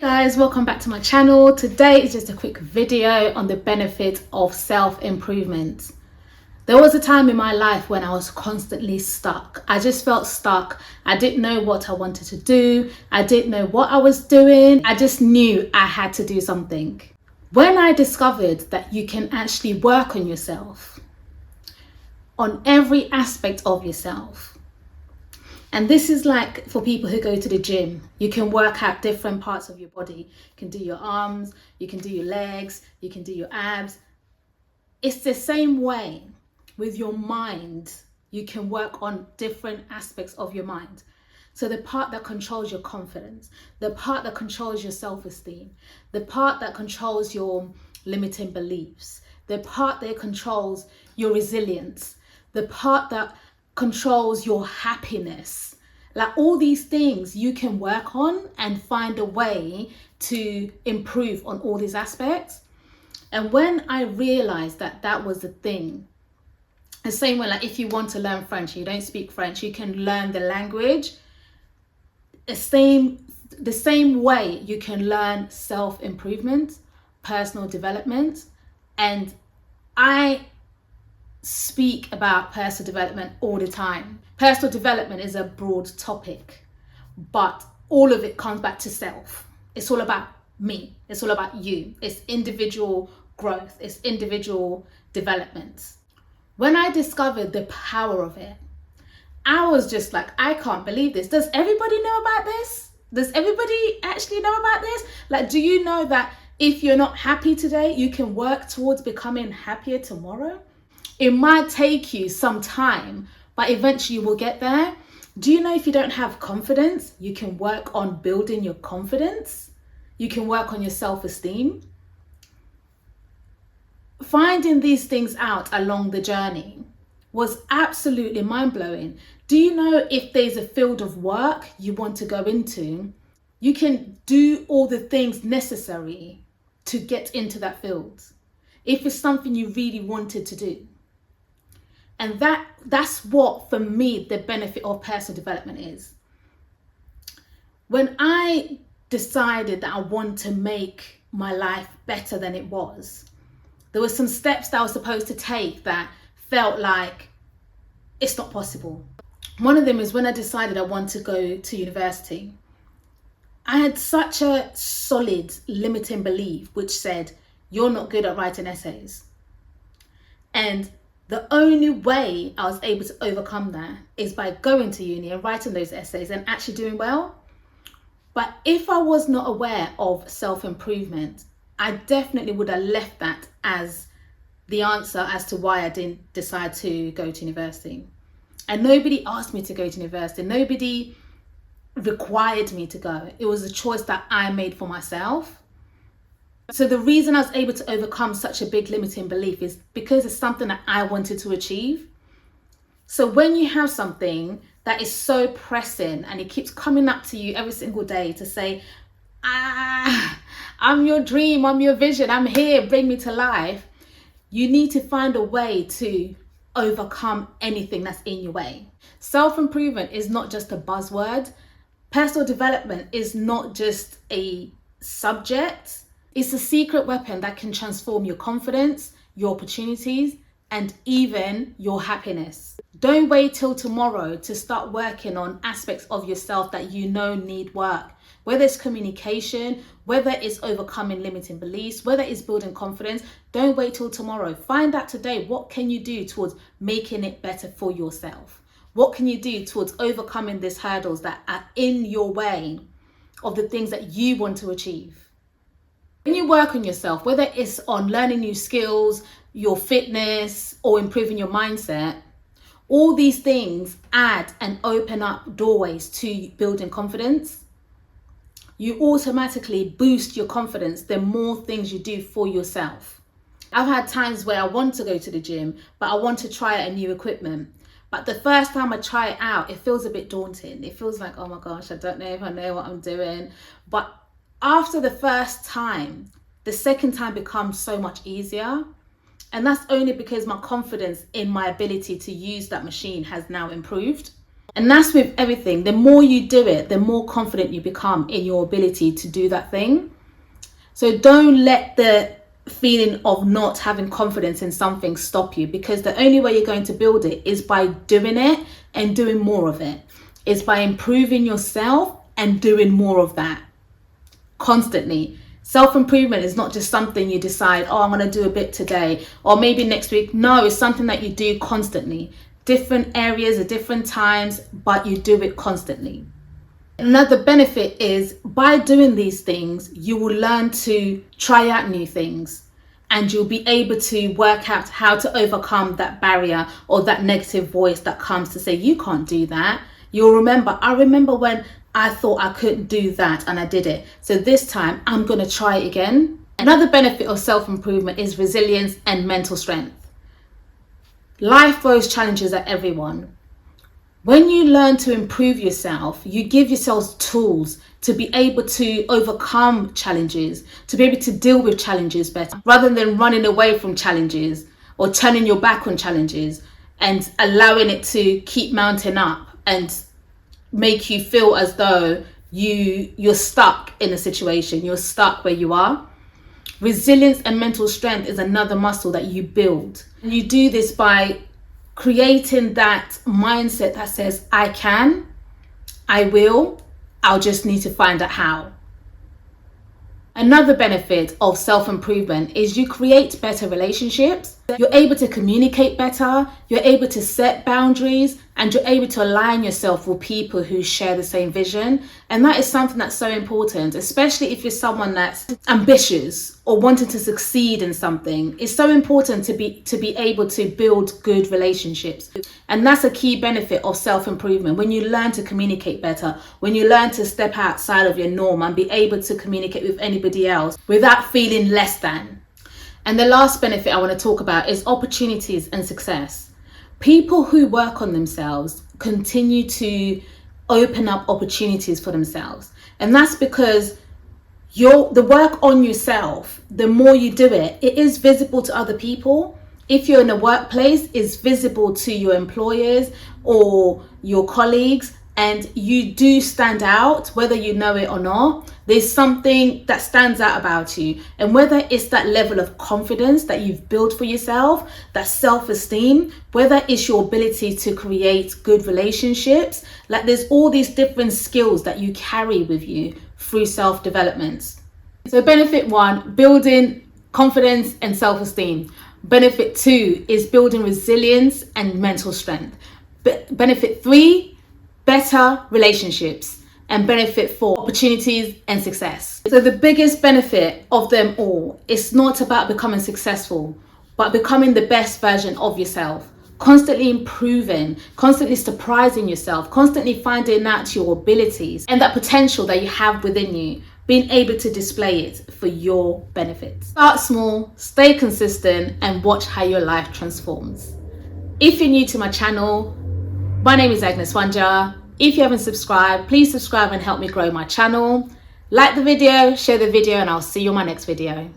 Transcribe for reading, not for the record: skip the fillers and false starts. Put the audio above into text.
Guys, welcome back to my channel. Today is just a quick video on the benefit of self-improvement. There was a time in my life when I was constantly stuck. I just felt stuck. I didn't know what I wanted to do. I didn't know what I was doing. I just knew I had to do something. When I discovered that you can actually work on yourself, on every aspect of yourself, and this is like for people who go to the gym. You can work out different parts of your body. You can do your arms, you can do your legs, you can do your abs. It's the same way with your mind. You can work on different aspects of your mind. So the part that controls your confidence, the part that controls your self-esteem, the part that controls your limiting beliefs, the part that controls your resilience, the part that controls your happiness. Like all these things you can work on and find a way to improve on all these aspects. And when I realized that that was the thing, the same way, like if you want to learn French, you don't speak French, you can learn the language. The same way you can learn self-improvement, personal development. And I speak about personal development all the time. Personal development is a broad topic, but all of it comes back to self. It's all about me. It's all about you. It's individual growth. It's individual development. When I discovered the power of it, I was just like, I can't believe this. Does everybody know about this? Does everybody actually know about this? Like, do you know that if you're not happy today, you can work towards becoming happier tomorrow? It might take you some time, but eventually you will get there. Do you know if you don't have confidence, you can work on building your confidence? You can work on your self-esteem. Finding these things out along the journey was absolutely mind-blowing. Do you know if there's a field of work you want to go into, you can do all the things necessary to get into that field, if it's something you really wanted to do. And that's what, for me, the benefit of personal development is. When I decided that I want to make my life better than it was, there were some steps that I was supposed to take that felt like it's not possible. One of them is when I decided I want to go to university. I had such a solid limiting belief which said, you're not good at writing essays. And the only way I was able to overcome that is by going to uni and writing those essays and actually doing well. But if I was not aware of self-improvement, I definitely would have left that as the answer as to why I didn't decide to go to university. And nobody asked me to go to university. Nobody required me to go. It was a choice that I made for myself. So the reason I was able to overcome such a big limiting belief is because it's something that I wanted to achieve. So when you have something that is so pressing and it keeps coming up to you every single day to say, I'm your dream, I'm your vision, I'm here, bring me to life, you need to find a way to overcome anything that's in your way. Self-improvement is not just a buzzword. Personal development is not just a subject. It's a secret weapon that can transform your confidence, your opportunities, and even your happiness. Don't wait till tomorrow to start working on aspects of yourself that you know need work. Whether it's communication, whether it's overcoming limiting beliefs, whether it's building confidence, don't wait till tomorrow. Find out today, what can you do towards making it better for yourself? What can you do towards overcoming these hurdles that are in your way of the things that you want to achieve? When you work on yourself, whether it's on learning new skills, your fitness, or improving your mindset, all these things add and open up doorways to building confidence. You automatically boost your confidence the more things you do for yourself. I've had times where I want to go to the gym, but I want to try out a new equipment. But the first time I try it out, it feels a bit daunting. It feels like, oh my gosh, I don't know if I know what I'm doing. But after the first time, the second time becomes so much easier. And that's only because my confidence in my ability to use that machine has now improved. And that's with everything. The more you do it, the more confident you become in your ability to do that thing. So don't let the feeling of not having confidence in something stop you, because the only way you're going to build it is by doing it and doing more of it. It's by improving yourself and doing more of that constantly. Self-improvement is not just something you decide, oh, I'm going to do a bit today or maybe next week. No, it's something that you do constantly. Different areas at different times, but you do it constantly. Another benefit is by doing these things, you will learn to try out new things and you'll be able to work out how to overcome that barrier or that negative voice that comes to say, you can't do that. You'll remember, I remember when I thought I couldn't do that and I did it. So this time I'm going to try it again. Another benefit of self-improvement is resilience and mental strength. Life throws challenges at everyone. When you learn to improve yourself, you give yourselves tools to be able to overcome challenges, to be able to deal with challenges better, rather than running away from challenges or turning your back on challenges and allowing it to keep mounting up and make you feel as though you're stuck in a situation, you're stuck where you are. Resilience and mental strength is another muscle that you build. And you do this by creating that mindset that says, I can, I will, I'll just need to find out how. Another benefit of self-improvement is you create better relationships. You're able to communicate better, you're able to set boundaries, and you're able to align yourself with people who share the same vision. And that is something that's so important, especially if you're someone that's ambitious or wanting to succeed in something. It's so important to be able to build good relationships. And that's a key benefit of self-improvement. When you learn to communicate better, when you learn to step outside of your norm and be able to communicate with anybody else without feeling less than. And the last benefit I want to talk about is opportunities and success. People who work on themselves continue to open up opportunities for themselves. And that's because the work on yourself, the more you do it, it is visible to other people. If you're in a workplace, it's visible to your employers or your colleagues, and you do stand out, whether you know it or not. There's something that stands out about you. And whether it's that level of confidence that you've built for yourself, that self-esteem, whether it's your ability to create good relationships, like there's all these different skills that you carry with you through self-development. So benefit 1, building confidence and self-esteem. Benefit 2 is building resilience and mental strength. Benefit 3, better relationships. And benefit 4, opportunities and success. So the biggest benefit of them all is not about becoming successful, but becoming the best version of yourself. Constantly improving, constantly surprising yourself, constantly finding out your abilities and that potential that you have within you, being able to display it for your benefit. Start small, stay consistent, and watch how your life transforms. If you're new to my channel, my name is Agnes Wanja. If you haven't subscribed, please subscribe and help me grow my channel. Like the video, share the video, and I'll see you on my next video.